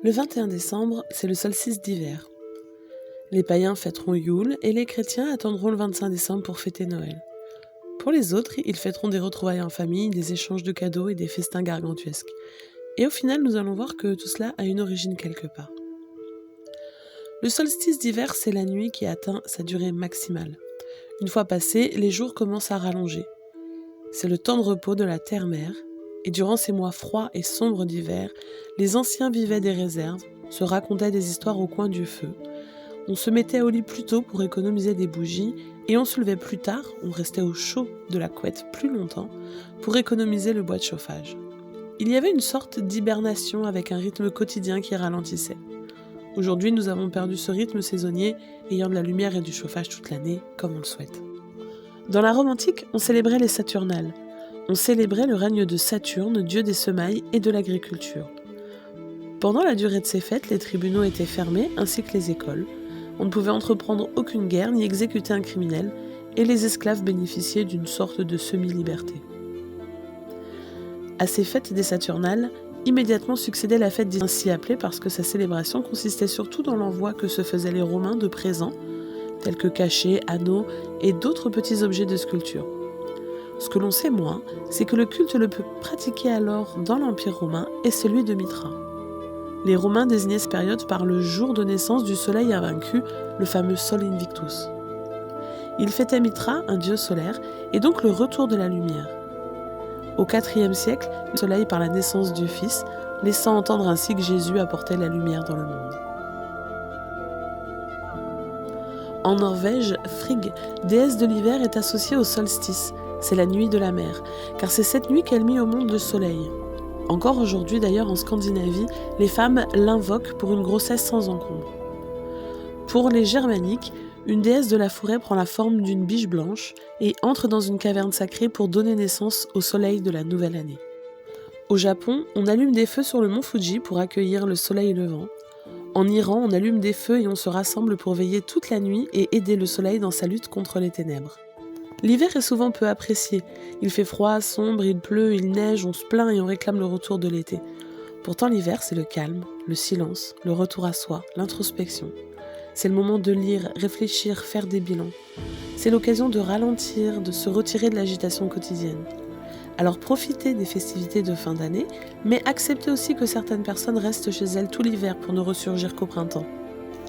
Le 21 décembre, c'est le solstice d'hiver. Les païens fêteront Yule et les chrétiens attendront le 25 décembre pour fêter Noël. Pour les autres, ils fêteront des retrouvailles en famille, des échanges de cadeaux et des festins gargantuesques. Et au final, nous allons voir que tout cela a une origine quelque part. Le solstice d'hiver, c'est la nuit qui atteint sa durée maximale. Une fois passé, les jours commencent à rallonger. C'est le temps de repos de la terre-mère, et durant ces mois froids et sombres d'hiver, les anciens vivaient des réserves, se racontaient des histoires au coin du feu. On se mettait au lit plus tôt pour économiser des bougies, et on se levait plus tard, on restait au chaud de la couette plus longtemps, pour économiser le bois de chauffage. Il y avait une sorte d'hibernation avec un rythme quotidien qui ralentissait. Aujourd'hui, nous avons perdu ce rythme saisonnier, ayant de la lumière et du chauffage toute l'année, comme on le souhaite. Dans la Rome antique, on célébrait les Saturnales. On célébrait le règne de Saturne, dieu des semailles et de l'agriculture. Pendant la durée de ces fêtes, les tribunaux étaient fermés, ainsi que les écoles. On ne pouvait entreprendre aucune guerre ni exécuter un criminel, et les esclaves bénéficiaient d'une sorte de semi-liberté. À ces fêtes des Saturnales, immédiatement succédait la fête ainsi appelée parce que sa célébration consistait surtout dans l'envoi que se faisaient les Romains de présents, tels que cachets, anneaux et d'autres petits objets de sculpture. Ce que l'on sait moins, c'est que le culte le plus pratiqué alors dans l'Empire romain est celui de Mithra. Les Romains désignaient cette période par le jour de naissance du soleil invaincu, le fameux Sol Invictus. Ils fêtaient Mithra, un dieu solaire, et donc le retour de la lumière. Au IVe siècle, le soleil par la naissance du Fils, laissant entendre ainsi que Jésus apportait la lumière dans le monde. En Norvège, Frigg, déesse de l'hiver, est associée au solstice, c'est la nuit de la mer, car c'est cette nuit qu'elle mit au monde le soleil. Encore aujourd'hui d'ailleurs en Scandinavie, les femmes l'invoquent pour une grossesse sans encombre. Pour les Germaniques, une déesse de la forêt prend la forme d'une biche blanche et entre dans une caverne sacrée pour donner naissance au soleil de la nouvelle année. Au Japon, on allume des feux sur le mont Fuji pour accueillir le soleil levant. En Iran, on allume des feux et on se rassemble pour veiller toute la nuit et aider le soleil dans sa lutte contre les ténèbres. L'hiver est souvent peu apprécié. Il fait froid, sombre, il pleut, il neige, on se plaint et on réclame le retour de l'été. Pourtant l'hiver, c'est le calme, le silence, le retour à soi, l'introspection. C'est le moment de lire, réfléchir, faire des bilans. C'est l'occasion de ralentir, de se retirer de l'agitation quotidienne. Alors profitez des festivités de fin d'année, mais acceptez aussi que certaines personnes restent chez elles tout l'hiver pour ne ressurgir qu'au printemps.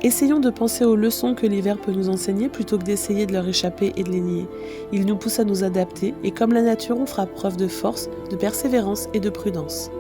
Essayons de penser aux leçons que l'hiver peut nous enseigner plutôt que d'essayer de leur échapper et de les nier. Il nous pousse à nous adapter et comme la nature, on fera preuve de force, de persévérance et de prudence.